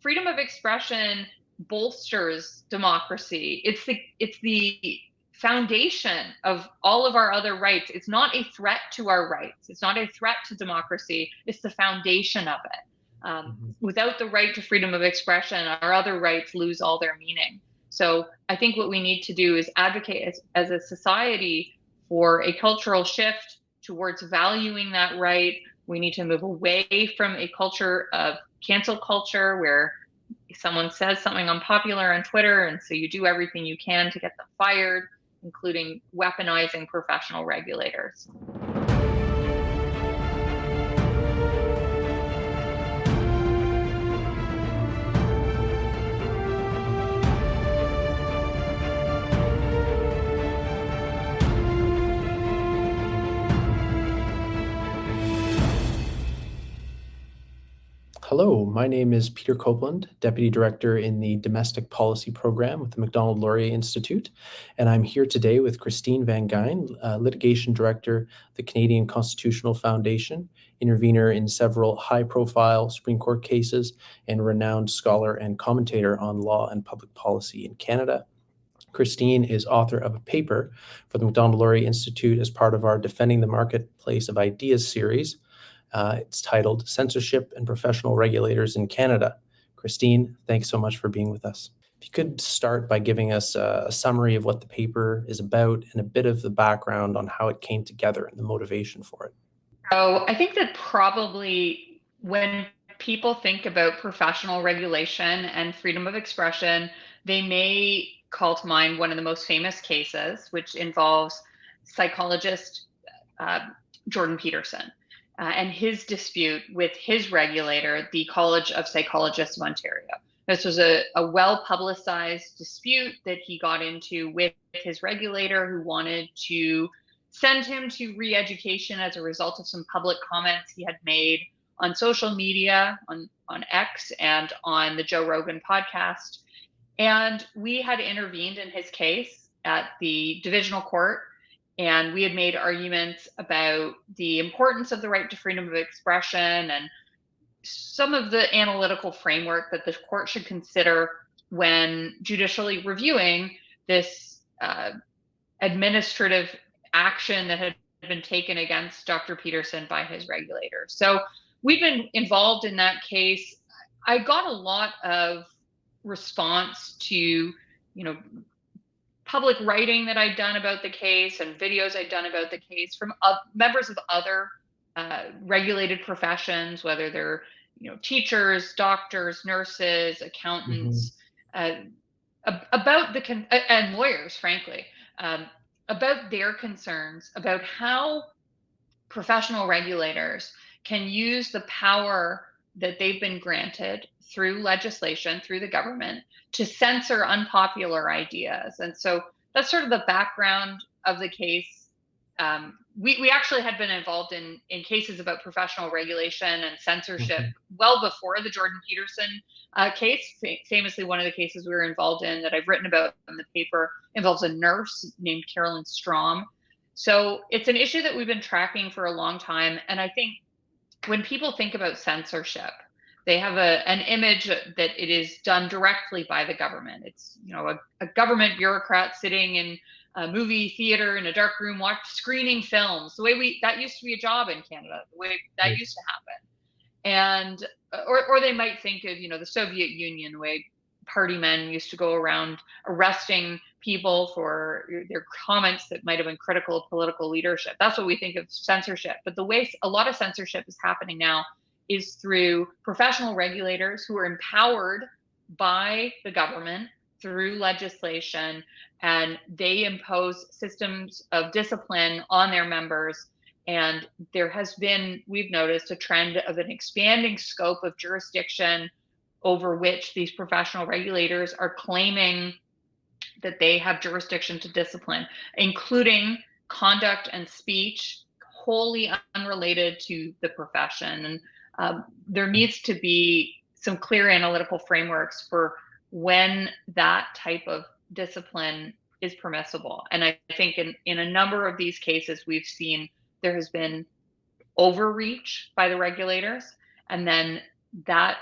freedom of expression bolsters democracy. It's the foundation of all of our other rights. It's not a threat to our rights. It's not a threat to democracy. It's the foundation of it. Without the right to freedom of expression, our other rights lose all their meaning. So I think what we need to do is advocate as a society for a cultural shift towards valuing that right. We need to move away from a culture of cancel culture where someone says something unpopular on Twitter, and so you do everything you can to get them fired, including weaponizing professional regulators. Hello, my name is Peter Copeland, Deputy Director in the Domestic Policy Program with the Macdonald-Laurier Institute, and I'm here today with Christine Van Geyn, Litigation Director of the Canadian Constitutional Foundation, intervener in several high-profile Supreme Court cases, and renowned scholar and commentator on law and public policy in Canada. Christine is author of a paper for the Macdonald-Laurier Institute as part of our Defending the Marketplace of Ideas series. It's titled Censorship and Professional Regulators in Canada. Christine, thanks so much for being with us. If you could start by giving us a summary of what the paper is about and a bit of the background on how it came together and the motivation for it. So I think that probably when people think about professional regulation and freedom of expression, they may call to mind one of the most famous cases, which involves psychologist Jordan Peterson. And his dispute with his regulator, the College of Psychologists of Ontario. This was a well-publicized dispute that he got into with his regulator, who wanted to send him to re-education as a result of some public comments he had made on social media, on X, and on the Joe Rogan podcast. And we had intervened in his case at the divisional court, and we had made arguments about the importance of the right to freedom of expression and some of the analytical framework that the court should consider when judicially reviewing this administrative action that had been taken against Dr. Peterson by his regulator. So we've been involved in that case. I got a lot of response to, public writing that I'd done about the case and videos I'd done about the case from members of other regulated professions, whether they're teachers, doctors, nurses, accountants, about and lawyers, frankly, about their concerns about how professional regulators can use the power that they've been granted through legislation, through the government, to censor unpopular ideas. And so that's sort of the background of the case. We actually had been involved in cases about professional regulation and censorship well before the Jordan Peterson case. Famously, one of the cases we were involved in that I've written about in the paper involves a nurse named Carolyn Strom. So it's an issue that we've been tracking for a long time. And I think when people think about censorship, they have an image that it is done directly by the government. It's a government bureaucrat sitting in a movie theater in a dark room, screening films. The way that used to be a job in Canada. The way that used to happen, and or they might think of the Soviet Union, the way party men used to go around arresting people for their comments that might have been critical of political leadership. That's what we think of censorship. But the way a lot of censorship is happening now is through professional regulators who are empowered by the government through legislation, and they impose systems of discipline on their members. And there has been, we've noticed, a trend of an expanding scope of jurisdiction over which these professional regulators are claiming that they have jurisdiction to discipline, including conduct and speech wholly unrelated to the profession. And there needs to be some clear analytical frameworks for when that type of discipline is permissible. And I think in a number of these cases, we've seen there has been overreach by the regulators, and then that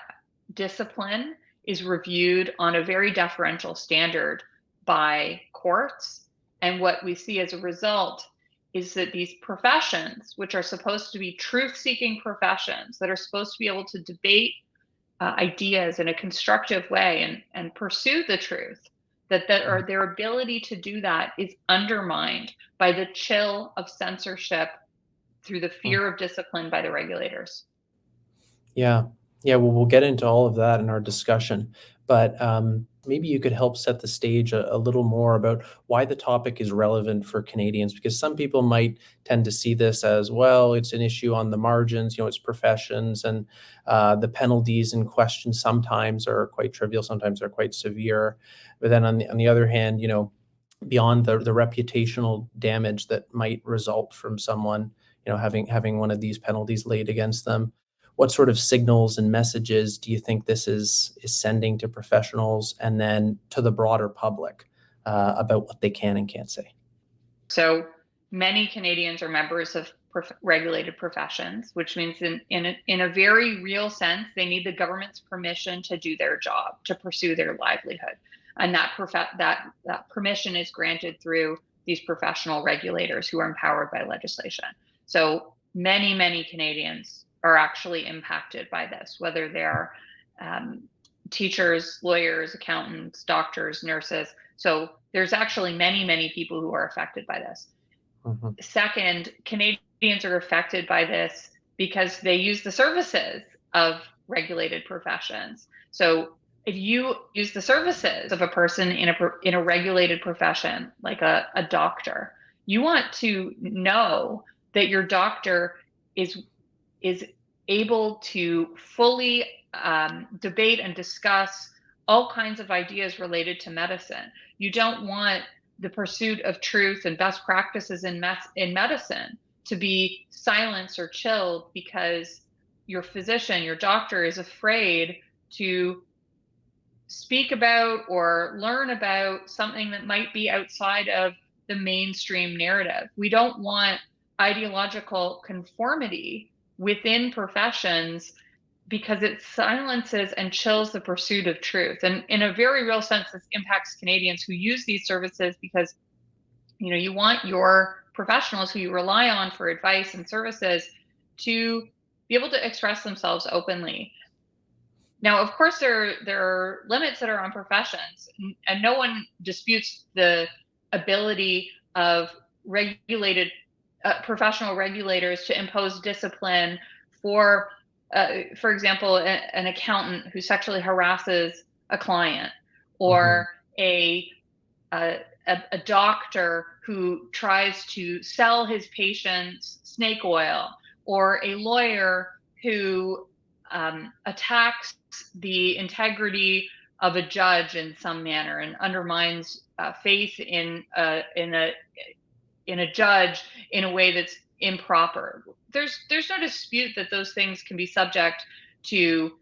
discipline is reviewed on a very deferential standard by courts. And what we see as a result is that these professions, which are supposed to be truth-seeking professions, that are supposed to be able to debate ideas in a constructive way and pursue the truth, or their ability to do that is undermined by the chill of censorship through the fear of discipline by the regulators. Yeah. Yeah. Well, we'll get into all of that in our discussion, but maybe you could help set the stage a little more about why the topic is relevant for Canadians, because some people might tend to see this as, well, it's an issue on the margins, it's professions, and the penalties in question sometimes are quite trivial, sometimes they're quite severe. But then on the other hand, beyond the reputational damage that might result from someone, having one of these penalties laid against them, what sort of signals and messages do you think this is sending to professionals and then to the broader public about what they can and can't say? So many Canadians are members of regulated professions, which means in a very real sense, they need the government's permission to do their job, to pursue their livelihood. And that permission is granted through these professional regulators who are empowered by legislation. So many Canadians are actually impacted by this, whether they're teachers, lawyers, accountants, doctors, nurses. So there's actually many people who are affected by this. Mm-hmm. Second, Canadians are affected by this because they use the services of regulated professions. So if you use the services of a person in a regulated profession, like a doctor, you want to know that your doctor is able to fully debate and discuss all kinds of ideas related to medicine. You don't want the pursuit of truth and best practices in medicine to be silenced or chilled because your physician, your doctor, is afraid to speak about or learn about something that might be outside of the mainstream narrative. We don't want ideological conformity within professions because it silences and chills the pursuit of truth. And in a very real sense, this impacts Canadians who use these services because, you want your professionals who you rely on for advice and services to be able to express themselves openly. Now, of course, there are limits that are on professions, and no one disputes the ability of regulated professional regulators to impose discipline for example, an accountant who sexually harasses a client, or mm-hmm. a doctor who tries to sell his patients snake oil, or a lawyer who attacks the integrity of a judge in some manner and undermines faith in a judge in a way that's improper. There's no dispute that those things can be subject to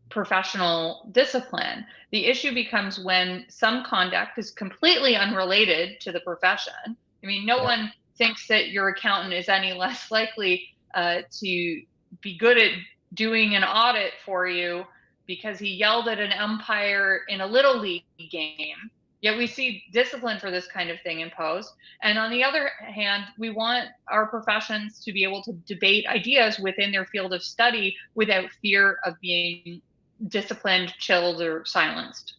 professional discipline. The issue becomes when some conduct is completely unrelated to the profession. I mean, no one thinks that your accountant is any less likely to be good at doing an audit for you because he yelled at an umpire in a little league game. Yet we see discipline for this kind of thing imposed. And on the other hand, we want our professions to be able to debate ideas within their field of study without fear of being disciplined, chilled, or silenced.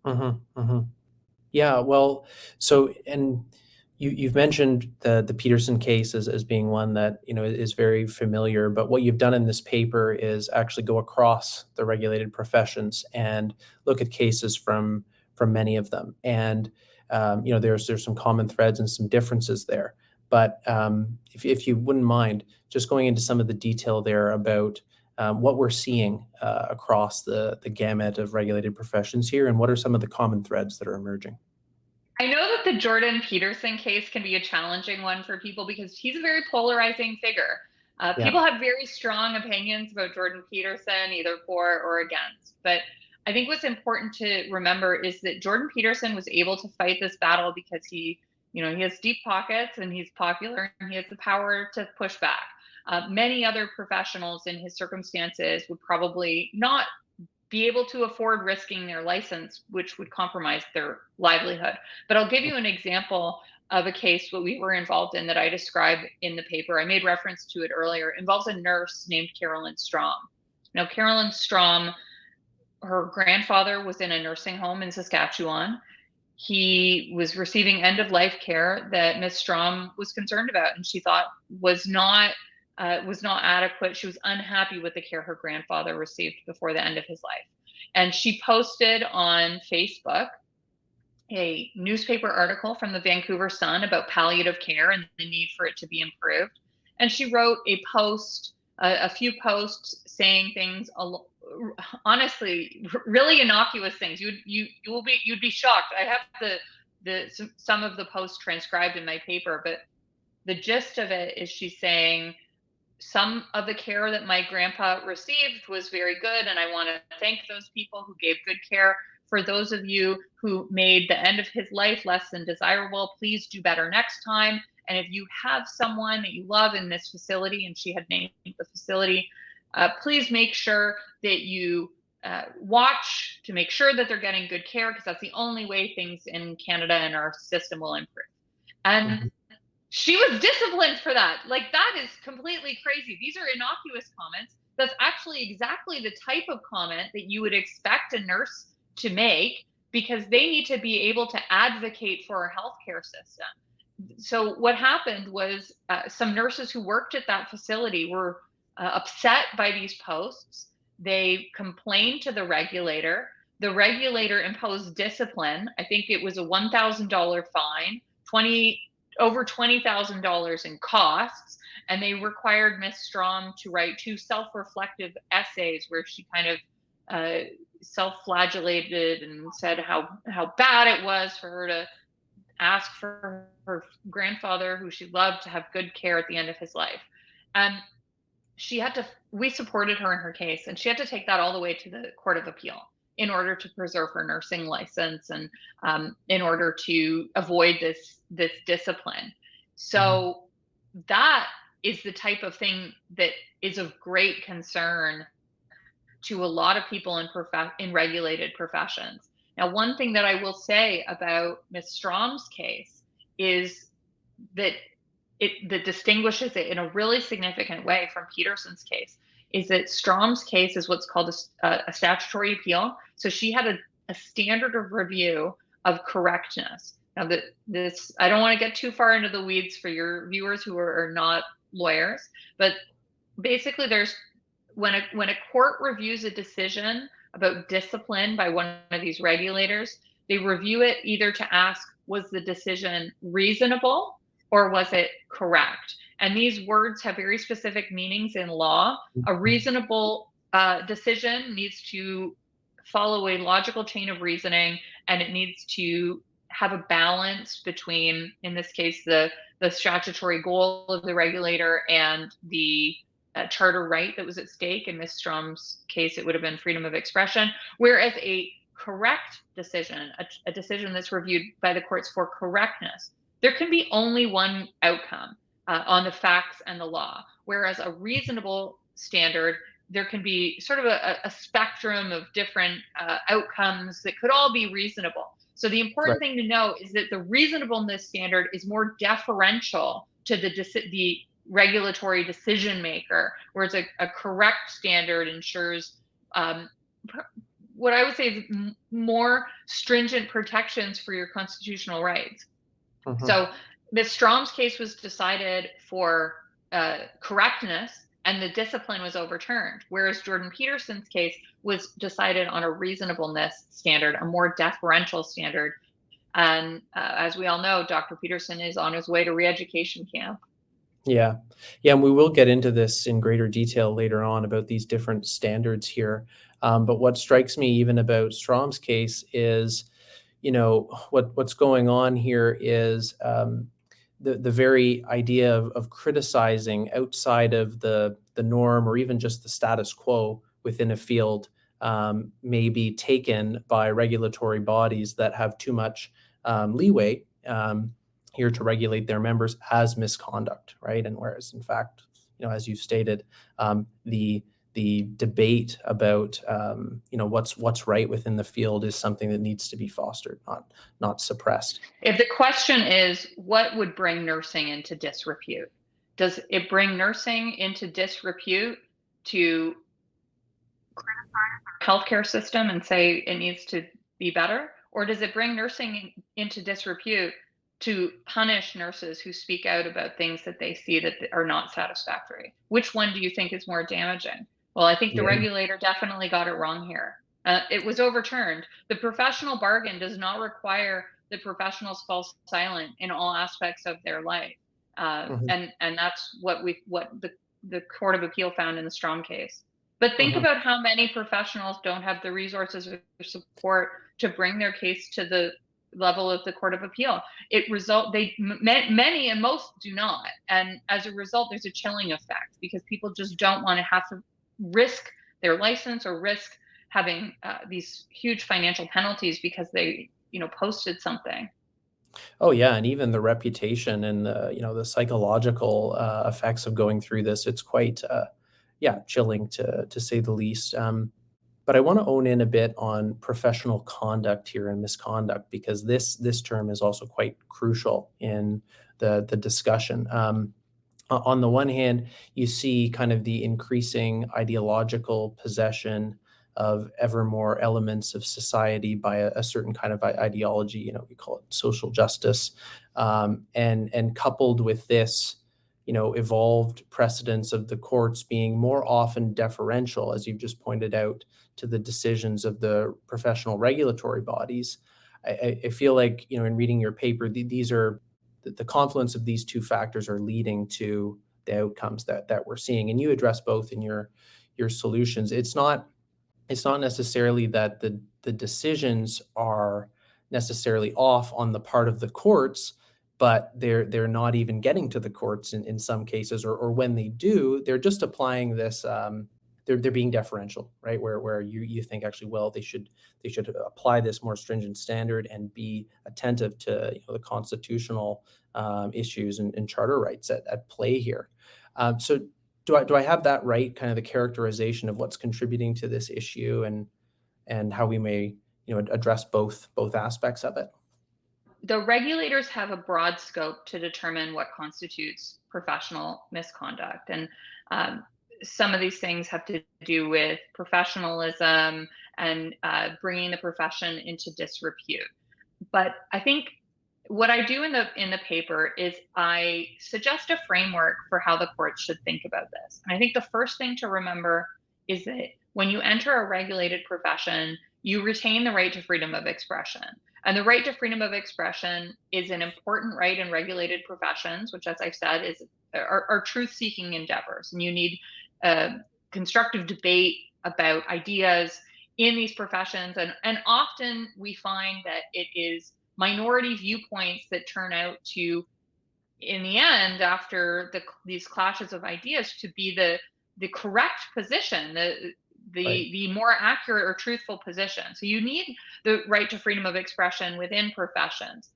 Mm-hmm, mm-hmm. Yeah, well, so, and you've mentioned the Peterson case as being one that, is very familiar, but what you've done in this paper is actually go across the regulated professions and look at cases from many of them. And, there's some common threads and some differences there. But if you wouldn't mind just going into some of the detail there about what we're seeing across the gamut of regulated professions here, and what are some of the common threads that are emerging? I know that the Jordan Peterson case can be a challenging one for people because he's a very polarizing figure. People have very strong opinions about Jordan Peterson, either for or against. But I think what's important to remember is that Jordan Peterson was able to fight this battle because he has deep pockets and he's popular and he has the power to push back. Many other professionals in his circumstances would probably not be able to afford risking their license, which would compromise their livelihood. But I'll give you an example of a case that we were involved in that I describe in the paper. I made reference to it earlier. It involves a nurse named Carolyn Strom. Now, Carolyn Strom, her grandfather was in a nursing home in Saskatchewan. He was receiving end-of-life care that Ms. Strom was concerned about, and she thought was not adequate. She was unhappy with the care her grandfather received before the end of his life. And she posted on Facebook a newspaper article from the Vancouver Sun about palliative care and the need for it to be improved. And she wrote a few posts saying things, honestly, really innocuous things. You'd be shocked. I have some of the posts transcribed in my paper, but the gist of it is she's saying, some of the care that my grandpa received was very good, and I want to thank those people who gave good care. For those of you who made the end of his life less than desirable, please do better next time. And if you have someone that you love in this facility, and she had named the facility, please make sure that you watch to make sure that they're getting good care, because that's the only way things in Canada and our system will improve. And she was disciplined for that. Like, that is completely crazy. These are innocuous comments. That's actually exactly the type of comment that you would expect a nurse to make, because they need to be able to advocate for our healthcare system. So what happened was some nurses who worked at that facility were upset by these posts. They complained to the regulator. The regulator imposed discipline. I think it was a $1,000 fine, over $20,000 in costs, and they required Ms. Strom to write 2 self-reflective essays where she kind of self-flagellated and said how bad it was for her to ask for her grandfather, who she loved, to have good care at the end of his life. And we supported her in her case, and she had to take that all the way to the Court of Appeal in order to preserve her nursing license and in order to avoid this discipline. So that is the type of thing that is of great concern to a lot of people in regulated professions. Now, one thing that I will say about Ms. Strom's case is that that distinguishes it in a really significant way from Peterson's case is that Strom's case is what's called a statutory appeal. So she had a standard of review of correctness. Now, I don't want to get too far into the weeds for your viewers who are not lawyers, but basically when a court reviews a decision about discipline by one of these regulators, they review it either to ask, was the decision reasonable or was it correct? And these words have very specific meanings in law. A reasonable decision needs to follow a logical chain of reasoning, and it needs to have a balance between, in this case, the statutory goal of the regulator and the charter right that was at stake. In Ms. Strom's case, it would have been freedom of expression. Whereas a correct decision, a decision that's reviewed by the courts for correctness, there can be only one outcome on the facts and the law. Whereas a reasonable standard, there can be sort of a spectrum of different outcomes that could all be reasonable. So the important thing to know is that the reasonableness standard is more deferential to the regulatory decision maker, whereas a correct standard ensures what I would say is more stringent protections for your constitutional rights. So Ms. Strom's case was decided for correctness, and the discipline was overturned, whereas Jordan Peterson's case was decided on a reasonableness standard, a more deferential standard. And as we all know, Dr. Peterson is on his way to re-education camp. Yeah, and we will get into this in greater detail later on about these different standards here. But what strikes me even about Strom's case is, what's going on here is the very idea of criticizing outside of the norm or even just the status quo within a field may be taken by regulatory bodies that have too much leeway here to regulate their members as misconduct, right? And whereas, in fact, as you've stated, the the debate about what's right within the field is something that needs to be fostered, not suppressed. If the question is what would bring nursing into disrepute, does it bring nursing into disrepute to healthcare system and say it needs to be better? Or does it bring nursing into disrepute to punish nurses who speak out about things that they see that are not satisfactory? Which one do you think is more damaging? Well, I think the Yeah. regulator definitely got it wrong here. It was overturned. The professional bargain does not require the professionals fall silent in all aspects of their life, and that's what the Court of Appeal found in the Strom case. But think about how many professionals don't have the resources or support to bring their case to the level of the Court of Appeal. Many and most do not, and as a result, there's a chilling effect because people just don't want to have to risk their license or risk having these huge financial penalties because they posted something. Oh yeah, and even the reputation and the psychological effects of going through this, it's quite chilling to say the least. But I want to own in a bit on professional conduct here and misconduct, because this term is also quite crucial in the discussion. On the one hand, you see kind of the increasing ideological possession of ever more elements of society by a certain kind of ideology. We call it social justice, and coupled with this, evolved precedents of the courts being more often deferential, as you've just pointed out, to the decisions of the professional regulatory bodies. I feel like, in reading your paper, these are the confluence of these two factors are leading to the outcomes that we're seeing, and you address both in your solutions. It's not necessarily that the decisions are necessarily off on the part of the courts, but they're not even getting to the courts in some cases, or when they do, they're just applying this. They're being deferential, right? Where you think actually, well, they should apply this more stringent standard and be attentive to the constitutional issues and charter rights at play here. So do I have that right? Kind of the characterization of what's contributing to this issue and how we may address both aspects of it. The regulators have a broad scope to determine what constitutes professional misconduct, and some of these things have to do with professionalism and bringing the profession into disrepute. But I think what I do in the paper is I suggest a framework for how the courts should think about this. And I think the first thing to remember is that when you enter a regulated profession, you retain the right to freedom of expression. And the right to freedom of expression is an important right in regulated professions, which, as I've said, are truth-seeking endeavors. And you need constructive debate about ideas in these professions. And often we find that it is minority viewpoints that turn out to, in the end, after these clashes of ideas, to be the correct position, the more accurate or truthful position. So you need the right to freedom of expression within professions.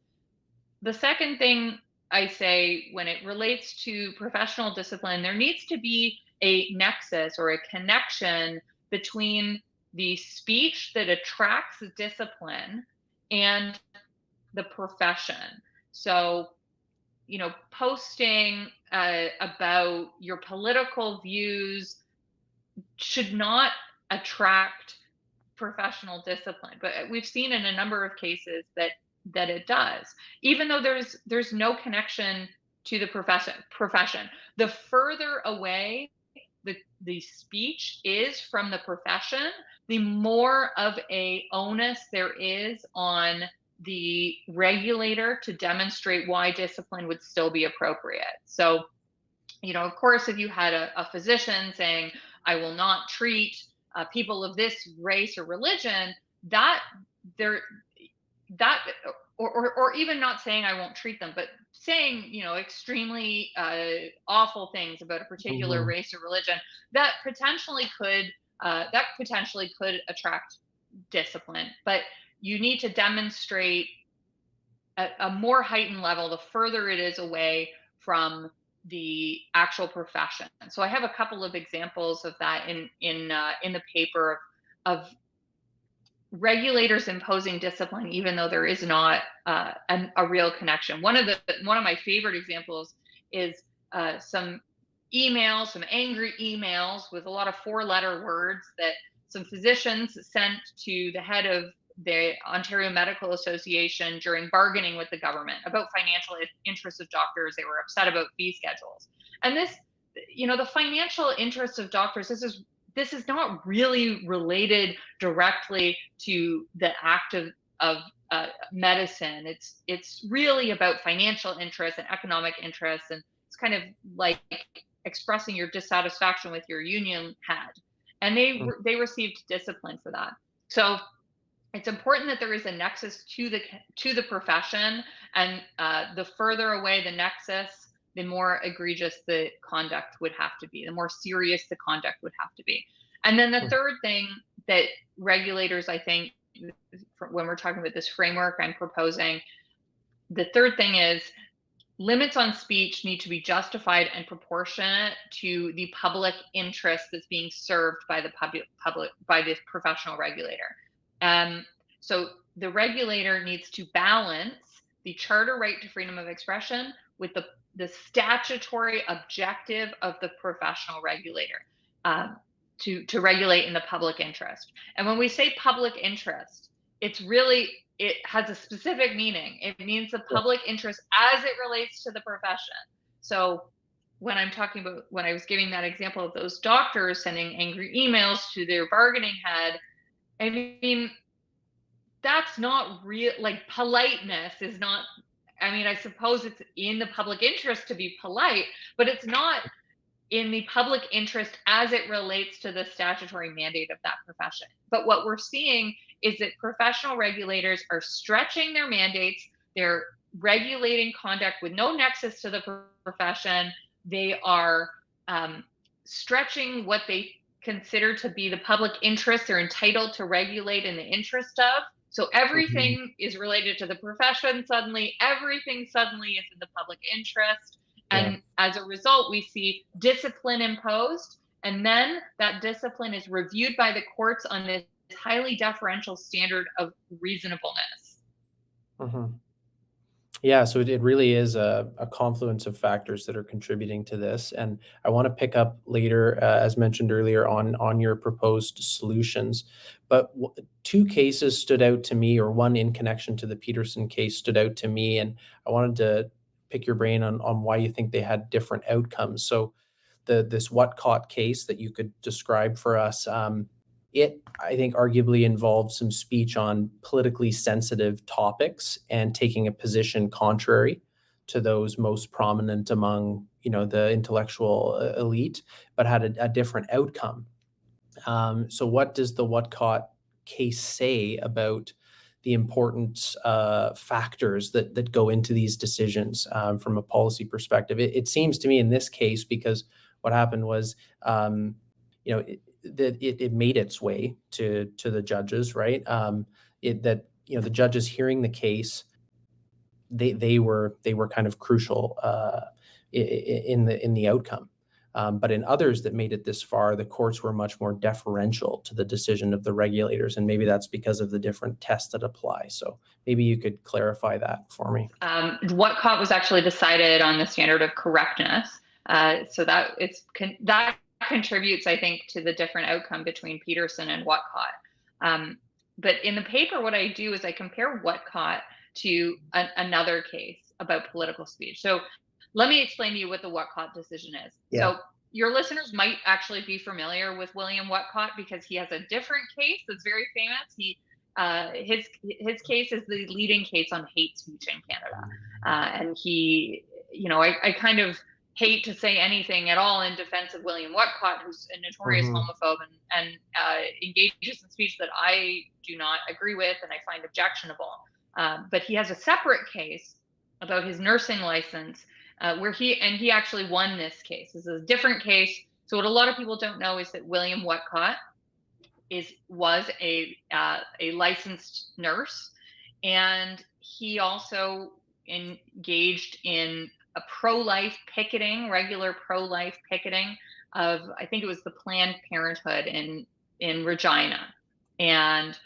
The second thing I say when it relates to professional discipline, there needs to be a nexus or a connection between the speech that attracts discipline and the profession. So, posting about your political views should not attract professional discipline, but we've seen in a number of cases that it does, even though there's no connection to the profession. The further away the speech is from the profession, the more of a onus there is on the regulator to demonstrate why discipline would still be appropriate. So, of course, if you had a physician saying, I will not treat people of this race or religion, or even not saying I won't treat them, but saying, extremely awful things about a particular race or religion, that potentially could attract discipline. But you need to demonstrate a more heightened level the further it is away from the actual profession. So I have a couple of examples of that in the paper of regulators imposing discipline even though there is not a real connection. One of my favorite examples is some angry emails with a lot of four-letter words that some physicians sent to the head of the Ontario Medical Association during bargaining with the government about financial interests of doctors. They were upset about fee schedules. And this, the financial interests of doctors, this is not really related directly to the act of medicine. It's really about financial interests and economic interests, and it's kind of like expressing your dissatisfaction with your union head. And they received discipline for that. So it's important that there is a nexus to the profession, and the further away the nexus, the more egregious the conduct would have to be, the more serious the conduct would have to be. And then the third thing that regulators, I think, when we're talking about this framework I'm proposing, the third thing is limits on speech need to be justified and proportionate to the public interest that's being served by the by this professional regulator. So the regulator needs to balance the charter right to freedom of expression with the statutory objective of the professional regulator to regulate in the public interest. And when we say public interest, it has a specific meaning. It means the public interest as it relates to the profession. So when I was giving that example of those doctors sending angry emails to their bargaining head, I mean, that's not real. Like, politeness is not, I suppose it's in the public interest to be polite, but it's not in the public interest as it relates to the statutory mandate of that profession. But what we're seeing is that professional regulators are stretching their mandates. They're regulating conduct with no nexus to the profession. They are stretching what they consider to be the public interest they're entitled to regulate in the interest of. So everything is related to the profession suddenly. Everything suddenly is in the public interest. And as a result, we see discipline imposed, and then that discipline is reviewed by the courts on this highly deferential standard of reasonableness. Yeah, so it really is a confluence of factors that are contributing to this. And I want to pick up later, as mentioned earlier, on your proposed solutions. But two cases stood out to me, or one in connection to the Peterson case stood out to me, and I wanted to pick your brain on why you think they had different outcomes. So this Whatcott case that you could describe for us, it, I think, arguably involved some speech on politically sensitive topics and taking a position contrary to those most prominent among, the intellectual elite, but had a different outcome. So what does the Whatcott case say about the important factors that go into these decisions from a policy perspective? It seems to me in this case, because what happened was, it made its way to the judges, right? The judges hearing the case, they were kind of crucial in the outcome. But in others that made it this far, the courts were much more deferential to the decision of the regulators, and maybe that's because of the different tests that apply. So maybe you could clarify that for me. Whatcott was actually decided on the standard of correctness, so that contributes, I think, to the different outcome between Peterson and Whatcott. But in the paper, what I do is I compare Whatcott to another case about political speech. So let me explain to you what the Whatcott decision is. Yeah. So your listeners might actually be familiar with William Whatcott because he has a different case that's very famous. His case is the leading case on hate speech in Canada. And he, I kind of hate to say anything at all in defense of William Whatcott, who's a notorious homophobe and engages in speech that I do not agree with and I find objectionable. But he has a separate case about his nursing license where he actually won this case. This is a different case. So what a lot of people don't know is that William Whatcott was a licensed nurse, and he also engaged in a pro-life picketing, regular pro-life picketing of, I think it was the Planned Parenthood in Regina. And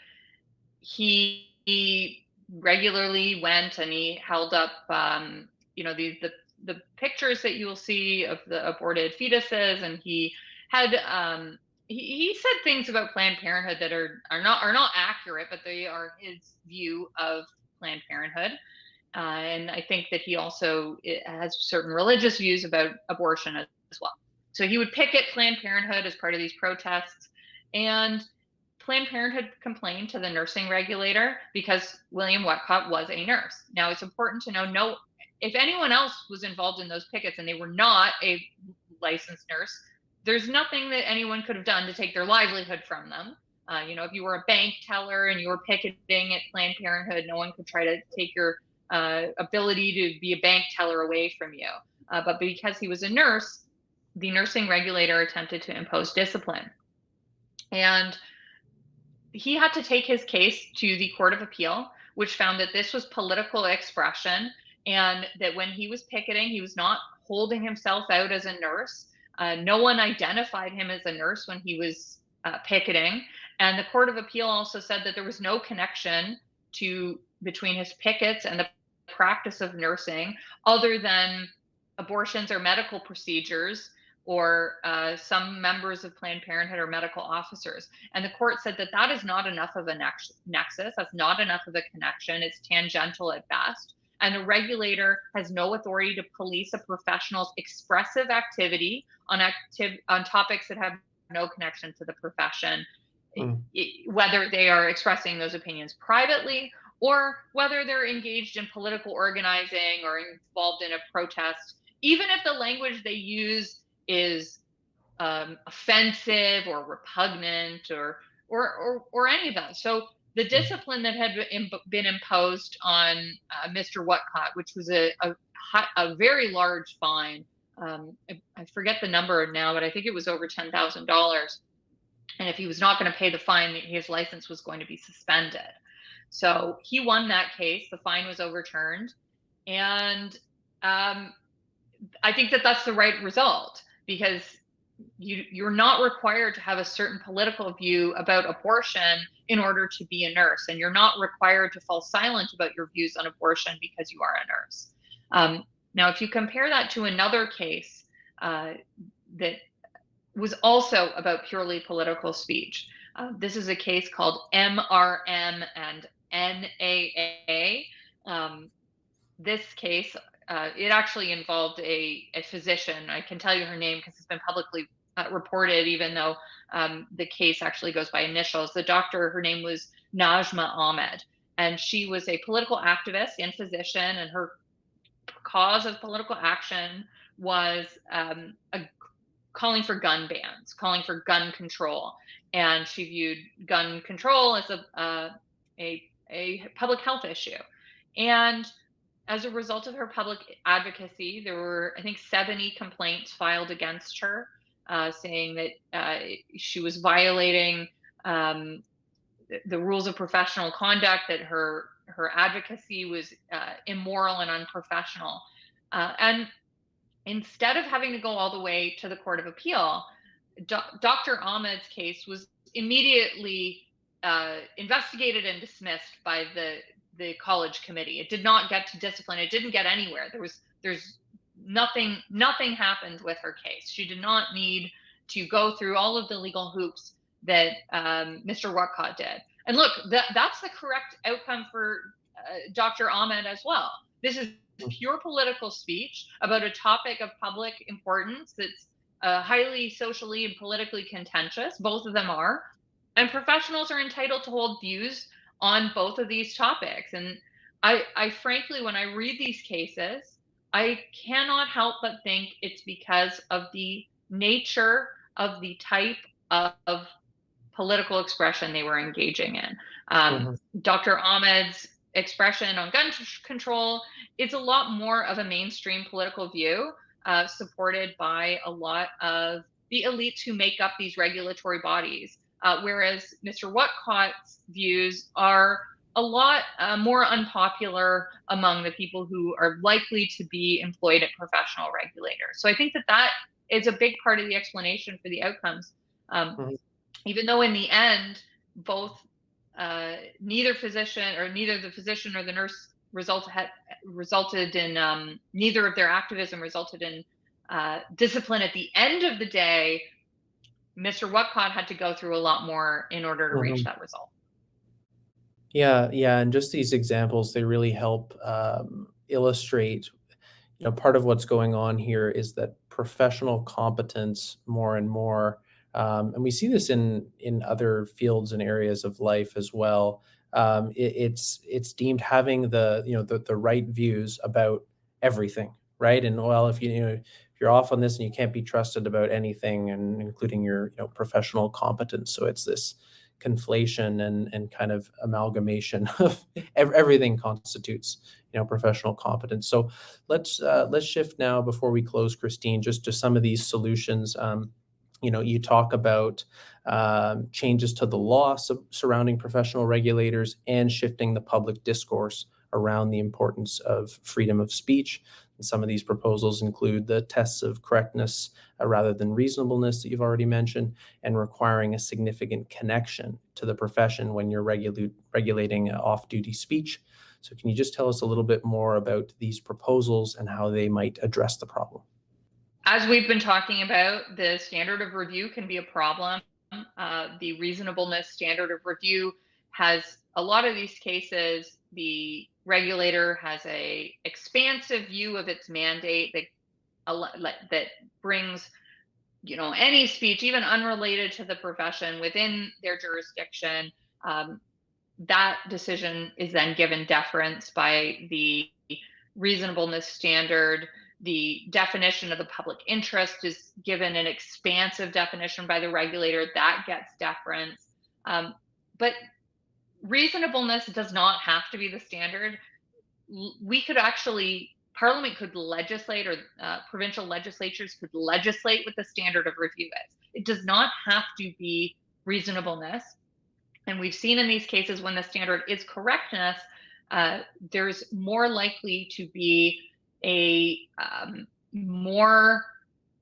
he regularly went and he held up, the pictures that you will see of the aborted fetuses, and he had he said things about Planned Parenthood that are not accurate, but they are his view of Planned Parenthood. And I think that he also has certain religious views about abortion as well. So he would picket Planned Parenthood as part of these protests, and Planned Parenthood complained to the nursing regulator because William Whatcott was a nurse. Now, it's important to know, if anyone else was involved in those pickets and they were not a licensed nurse, there's nothing that anyone could have done to take their livelihood from them. If you were a bank teller and you were picketing at Planned Parenthood, no one could try to take your ability to be a bank teller away from you. But because he was a nurse, the nursing regulator attempted to impose discipline. And he had to take his case to the Court of Appeal, which found that this was political expression, and that when he was picketing, he was not holding himself out as a nurse. No one identified him as a nurse when he was picketing. And the Court of Appeal also said that there was no connection between his pickets and the practice of nursing, other than abortions or medical procedures, or some members of Planned Parenthood or medical officers. And the court said that that is not enough of a nexus. That's not enough of a connection. It's tangential at best. And the regulator has no authority to police a professional's expressive activity on topics that have no connection to the profession, whether they are expressing those opinions privately or whether they're engaged in political organizing or involved in a protest. Even if the language they use is offensive or repugnant or any of that. So the discipline that had been imposed on Mr. Whatcott, which was a very large fine, I forget the number now, but I think it was over $10,000. And if he was not going to pay the fine, his license was going to be suspended. So he won that case. The fine was overturned, and I think that that's the right result, because you're not required to have a certain political view about abortion in order to be a nurse, and you're not required to fall silent about your views on abortion because you are a nurse. Now, if you compare that to another case that was also about purely political speech, this is a case called MRM and NAA. This case, it actually involved a physician. I can tell you her name because it's been publicly reported, even though the case actually goes by initials. The doctor, her name was Najma Ahmed, and she was a political activist and physician, and her cause of political action was calling for gun bans, calling for gun control. And she viewed gun control as a public health issue. And as a result of her public advocacy, there were, I think, 70 complaints filed against her, saying that she was violating the rules of professional conduct, that her advocacy was immoral and unprofessional. And instead of having to go all the way to the Court of Appeal, Dr. Ahmed's case was immediately investigated and dismissed by the college committee. It did not get to discipline. It didn't get anywhere. There's nothing happened with her case. She did not need to go through all of the legal hoops that Mr. Whatcott did. And look, that's the correct outcome for Dr. Ahmed as well. This is pure political speech about a topic of public importance that's highly socially and politically contentious. Both of them are. And professionals are entitled to hold views on both of these topics. And I frankly, when I read these cases, I cannot help but think it's because of the nature of the type of political expression they were engaging in. Dr. Ahmed's expression on gun control is a lot more of a mainstream political view, supported by a lot of the elites who make up these regulatory bodies. Whereas Mr. Whatcott's views are a lot more unpopular among the people who are likely to be employed at professional regulators. So I think that is a big part of the explanation for the outcomes. Mhm. Even though in the end, both neither the physician or the nurse resulted in neither of their activism resulted in discipline at the end of the day. Mr. Whatcott had to go through a lot more in order to reach Mhm. that result. Yeah, yeah, and just these examples, they really help illustrate, part of what's going on here is that professional competence more and more, and we see this in other fields and areas of life as well. It's deemed having the right views about everything, right? And well, if you're off on this and you can't be trusted about anything, and including your professional competence, so it's this conflation and kind of amalgamation of everything constitutes professional competence. So let's shift now before we close, Christine, just to some of these solutions. You talk about changes to the law surrounding professional regulators and shifting the public discourse around the importance of freedom of speech. And some of these proposals include the tests of correctness rather than reasonableness that you've already mentioned, and requiring a significant connection to the profession when you're regulating off-duty speech. So can you just tell us a little bit more about these proposals and how they might address the problem? As we've been talking about, the standard of review can be a problem. The reasonableness standard of review has a lot of these cases. The regulator has a expansive view of its mandate that brings any speech, even unrelated to the profession, within their jurisdiction. That decision is then given deference by the reasonableness standard. The definition of the public interest is given an expansive definition by the regulator that gets deference. But reasonableness does not have to be the standard. Parliament could legislate, or provincial legislatures could legislate what the standard of review is. It does not have to be reasonableness. And we've seen in these cases when the standard is correctness, there's more likely to be a more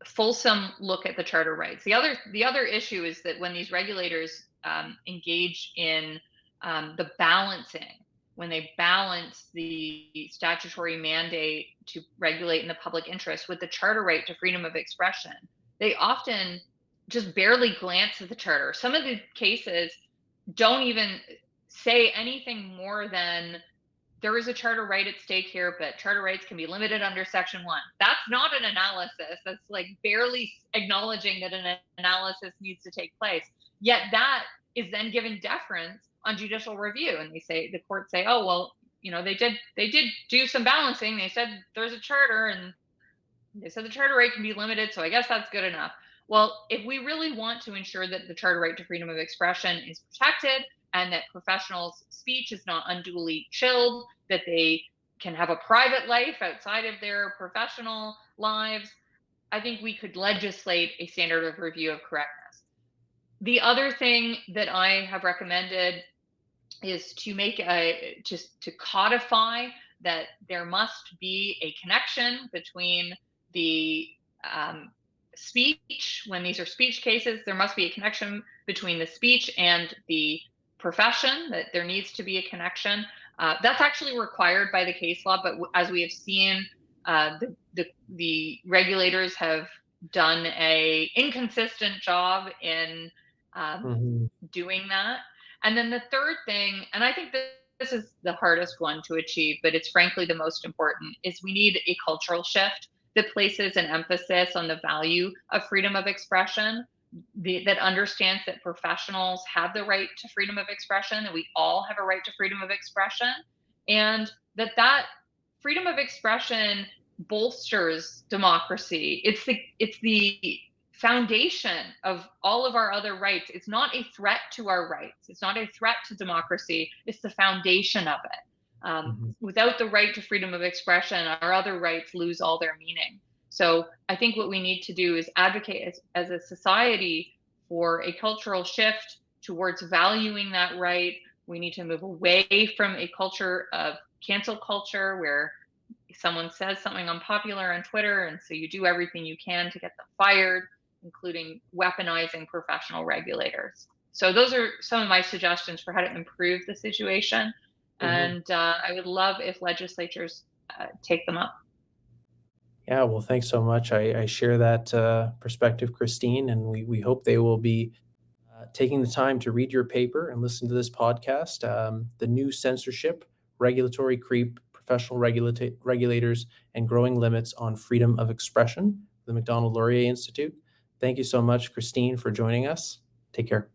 fulsome look at the charter rights. The other issue is that when these regulators engage in the balancing, when they balance the statutory mandate to regulate in the public interest with the charter right to freedom of expression, they often just barely glance at the charter. Some of the cases don't even say anything more than there is a charter right at stake here, but charter rights can be limited under Section 1. That's not an analysis. That's like barely acknowledging that an analysis needs to take place. Yet that is then given deference on judicial review, and the courts say, oh well, they did do some balancing. They said there's a charter, and they said the charter right can be limited, so I guess that's good enough. Well, if we really want to ensure that the charter right to freedom of expression is protected and that professionals' speech is not unduly chilled, that they can have a private life outside of their professional lives, I think we could legislate a standard of review of correctness. The other thing that I have recommended is to codify that there must be a connection between the speech. When these are speech cases, there must be a connection between the speech and the profession, that there needs to be a connection. That's actually required by the case law, but as we have seen, the regulators have done a inconsistent job in doing that. And then the third thing, and I think this is the hardest one to achieve, but it's frankly the most important, is we need a cultural shift that places an emphasis on the value of freedom of expression, that understands that professionals have the right to freedom of expression, that we all have a right to freedom of expression, and that freedom of expression bolsters democracy. It's the foundation of all of our other rights. It's not a threat to our rights. It's not a threat to democracy. It's the foundation of it. Without the right to freedom of expression, our other rights lose all their meaning. So I think what we need to do is advocate as a society for a cultural shift towards valuing that right, We need to move away from a culture of cancel culture where someone says something unpopular on Twitter, and so you do everything you can to get them fired, including weaponizing professional regulators. So those are some of my suggestions for how to improve the situation. And I would love if legislatures take them up. Yeah, well, thanks so much. I share that perspective, Christine, and we hope they will be taking the time to read your paper and listen to this podcast. The New Censorship, Regulatory Creep, Professional Regulators, and Growing Limits on Freedom of Expression, the Macdonald-Laurier Institute. Thank you so much, Christine, for joining us. Take care.